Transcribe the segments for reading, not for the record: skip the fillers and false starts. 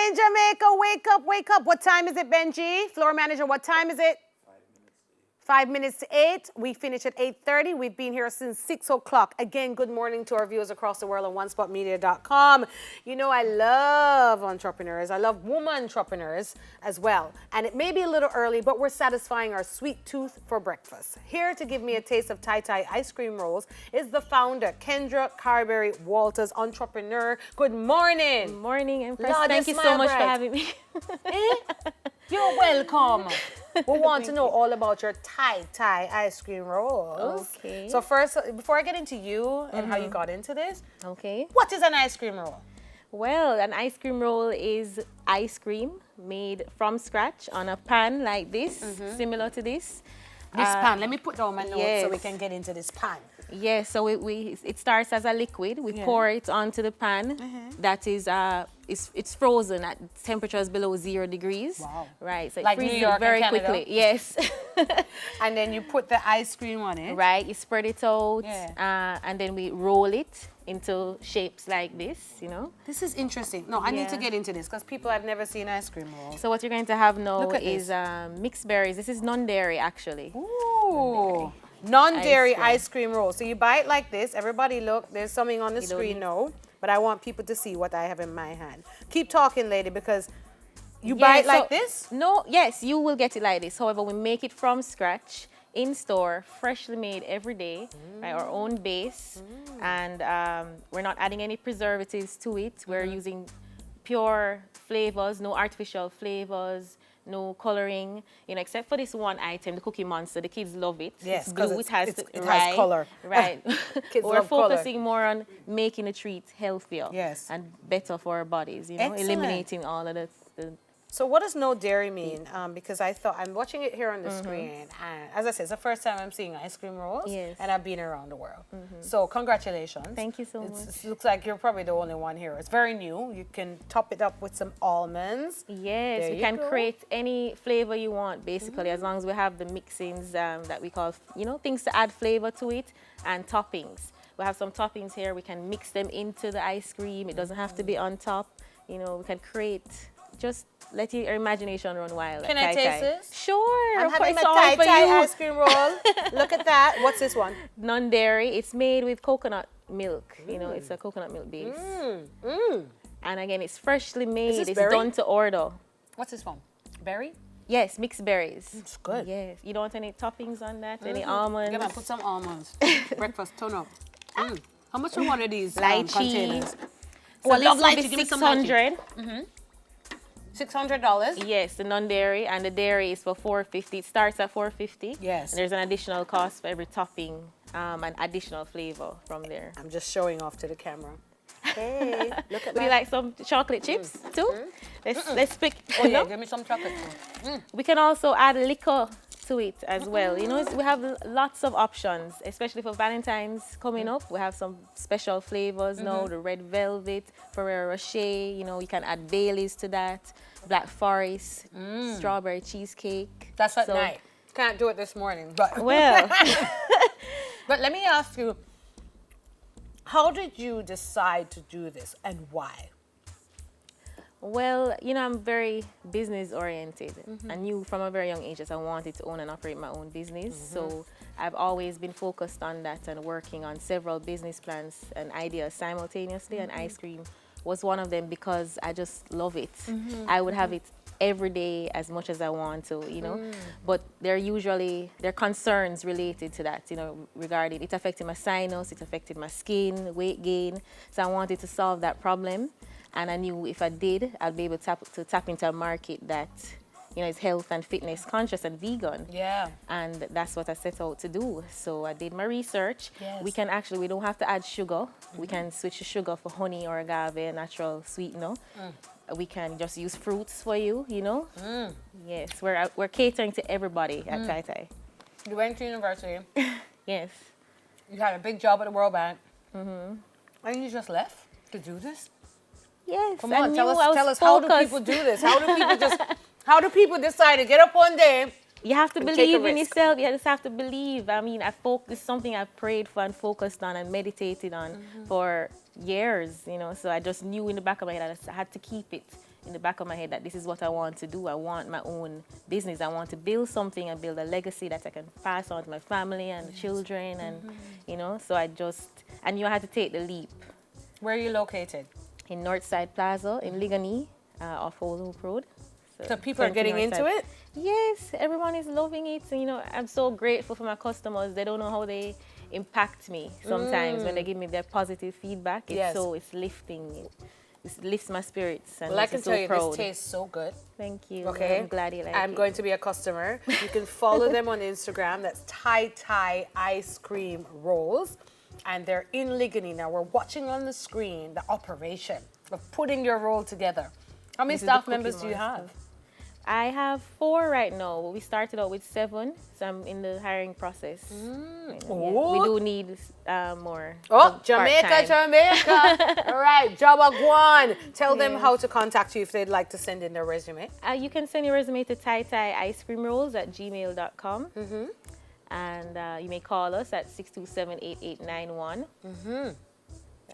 morning, Jamaica. Wake up, wake up. What time is it, Benji? Floor manager, what time is it? 5 minutes to 8. We finish at 8:30. We've been here since 6 o'clock. Again, good morning to our viewers across the world on onespotmedia.com. You know, I love entrepreneurs. I love woman entrepreneurs as well. And it may be a little early, but we're satisfying our sweet tooth for breakfast. Here to give me a taste of Thai ice cream rolls is the founder, Kendra Carberry Walters, entrepreneur. Good morning. Good morning, Empress. Thank you so much for having me. You're welcome. We want to know all about your Thai ice cream rolls. Okay. So first, before I get into you and how you got into this, Okay. what is an ice cream roll? Well, an ice cream roll is ice cream made from scratch on a pan like this, similar to this. This pan. Let me put down my notes so we yes. can get into this pan. Yes, so it starts as a liquid. We pour it onto the pan. That is it's frozen at temperatures below 0 degrees. Wow. Right. So Like it New freezes York very and Canada? quickly. Yes. And then you put the ice cream on it. Right. You spread it out. Yeah. And then we roll it into shapes like this, you know. This is interesting. No, I need to Yeah. get into this because people have never seen ice cream rolls. So what you're going to have now Look at is mixed berries. This is non-dairy actually. Ooh. Non-dairy Ice cream. ice cream roll. So you buy it like this. Everybody look, there's something on the You don't screen need- now, but I want people to see what I have in my hand. Keep talking, lady, because you buy it like this? No, yes, you will get it like this. However, we make it from scratch in store, freshly made every day, right, our own base. And we're not adding any preservatives to it. We're using pure flavors, no artificial flavors, no coloring, you know, except for this one item, the Cookie Monster. The kids love it. Yes, it's 'cause blue. it has color. Right. Kids We're love color. focusing more on making the treat healthier. Yes. And better for our bodies, you know, Excellent. eliminating all of the So what does no dairy mean? Because I thought, I'm watching it here on the screen, and as I said, it's the first time I'm seeing ice cream rolls, Yes. and I've been around the world. So congratulations. Thank you so much. It looks like you're probably the only one here. It's very new. You can top it up with some almonds. Yes, There we you can go. create any flavor you want, basically, as long as we have the mixings that we call, you know, things to add flavor to it, and toppings. We have some toppings here. We can mix them into the ice cream. It doesn't have to be on top. You know, we can create, just let your imagination run wild. Can like I taste this? Sure. I'm of having course, a it's all for Thai you. ice cream roll. Look at that. What's this one? Non-dairy. It's made with coconut milk. You know, it's a coconut milk base. And again, it's freshly made. this It's berry? done to order. What's this one? Berry? Yes, mixed berries. It's good. Yes. You don't want any toppings on that? Any almonds? Come on, put some almonds. Breakfast, turn up. How much are one of these Lychee. containers? So Oh, I this love will be lychee. Give me some lychee. 600. $600? Yes, the non-dairy, and the dairy is for $4.50. It starts at $4.50. Yes. And there's an additional cost for every topping, and additional flavor from there. I'm just showing off to the camera. Hey, look at Would you like some chocolate chips too? Let's pick. Oh yeah, No? give me some chocolate too. We can also add liquor to it as well. You know, we have lots of options, especially for Valentine's coming up. We have some special flavors now, the red velvet, Ferrero Rocher. You know, you can add Baileys to that, Black Forest, strawberry cheesecake. That's at So- night. Can't do it this morning. But, Well, but let me ask you, how did you decide to do this and why? well, you know, I'm very business oriented. I knew from a very young age that I wanted to own and operate my own business. So I've always been focused on that and working on several business plans and ideas simultaneously. And ice cream was one of them because I just love it. I would have it every day as much as I want to, you know. But there are concerns related to that, you know, regarding it affected my sinus, it affected my skin, weight gain. So I wanted to solve that problem. And I knew if I did, I'd be able to tap into a market that, you know, is health and fitness conscious and vegan. Yeah. And that's what I set out to do. So I did my research. Yes. We don't have to add sugar. We can switch to sugar for honey or agave, a natural sweetener. We can just use fruits for you, you know. Yes, we're catering to everybody at Tai Tai. You went to university. Yes. You had a big job at the World Bank. And you just left to do this? Yes. Come I on, knew tell I was us how do focused. people do this? How do people decide to get up one day? You have to And take a believe in risk. yourself. You just have to believe. I mean, this is something I've prayed for and focused on and meditated on for years, you know. So I just knew in the back of my head I had to keep it in the back of my head that this is what I want to do. I want my own business. I want to build something and build a legacy that I can pass on to my family and children, and so I had to take the leap. Where are you located? In Northside Plaza in Ligani, off Old Hope Road. So people are getting into it? Yes, everyone is loving it. I'm so grateful for my customers. They don't know how they impact me sometimes when they give me their positive feedback. It's lifting me. It lifts my spirits. And well, I can tell you, proud. this tastes so good. Thank you. Okay. I'm glad you like it. I'm going to be a customer. You can follow them on Instagram. That's Thai Ice Cream Rolls. And they're in Ligani. Now, we're watching on the screen the operation of putting your roll together. How many staff members do you have? I have 4 right now. We started out with 7, so I'm in the hiring process. We do need more. Oh, Jamaica. All right, Jabba Guan. Tell them how to contact you if they'd like to send in their resume. You can send your resume to thaiicecreamrolls@gmail.com. And you may call us at 627-8891.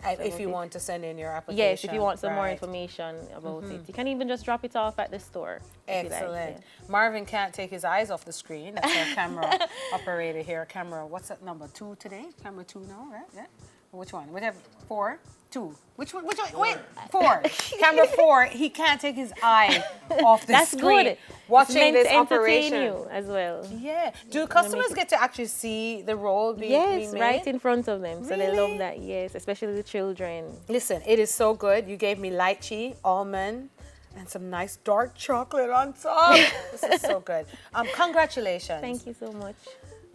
If you want to send in your application. Yes, if you want some more information about it. You can even just drop it off at the store. Excellent. Marvin can't take his eyes off the screen. That's our camera operator here. Camera, what's that number? 2 today? Camera 2 now, right? Yeah. Which one? Whatever. 4? 2. Which one? Wait, 4. Camera 4. He can't take his eye off the screen. That's good. Watching this to entertain operation. you as well. Yeah. Do customers get to actually see the roll being made? Right in front of them. So they Really? love that. Yes, especially the children. Listen, it is so good. You gave me lychee, almond, and some nice dark chocolate on top. This is so good. Congratulations. Thank you so much.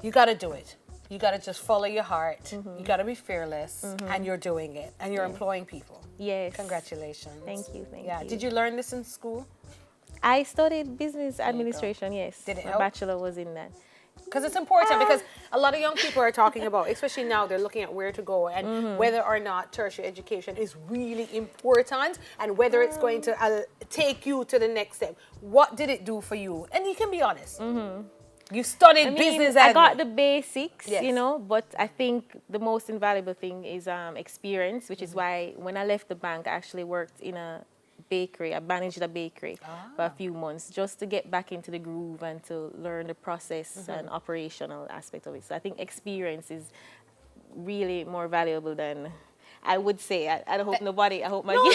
You got to do it. You got to just follow your heart. You got to be fearless, and you're doing it, and you're employing people. Yes. Congratulations. Thank you. Yeah. Did you learn this in school? I studied business administration, yes. Did it My help? bachelor was in that. Because it's important, because a lot of young people are talking about, especially now, they're looking at where to go and whether or not tertiary education is really important and whether it's going to take you to the next step. What did it do for you? And you can be honest. You studied business. I got the basics, Yes. but I think the most invaluable thing is experience, which is why when I left the bank, I actually worked in a bakery. I managed a bakery for a few months just to get back into the groove and to learn the process and operational aspect of it. So I think experience is really more valuable than I would say. I hope nobody, I hope my... No.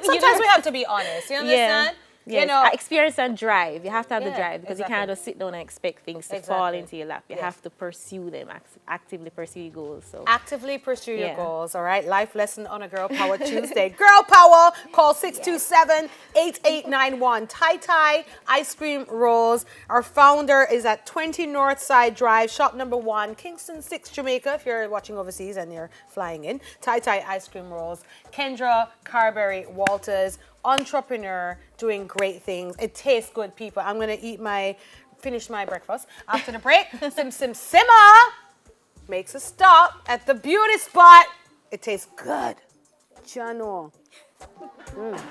Sometimes we have to be honest. You understand? Yes. Experience and drive. You have to have the drive because you exactly. can't just sit down and expect things to fall into your lap. You have to pursue them, actively pursue your goals. So actively pursue your goals, all right? Life lesson on a Girl Power Tuesday. Girl Power, call 627-8891. Thai Ice Cream Rolls. Our founder is at 20 Northside Drive, shop number 1, Kingston 6, Jamaica, if you're watching overseas and you're flying in. Thai Ice Cream Rolls. Kendra Carberry Walters, entrepreneur, doing great things. It tastes good, people. I'm going to finish my breakfast. After the break, Simmer makes a stop at the beauty spot. It tastes good. Jano.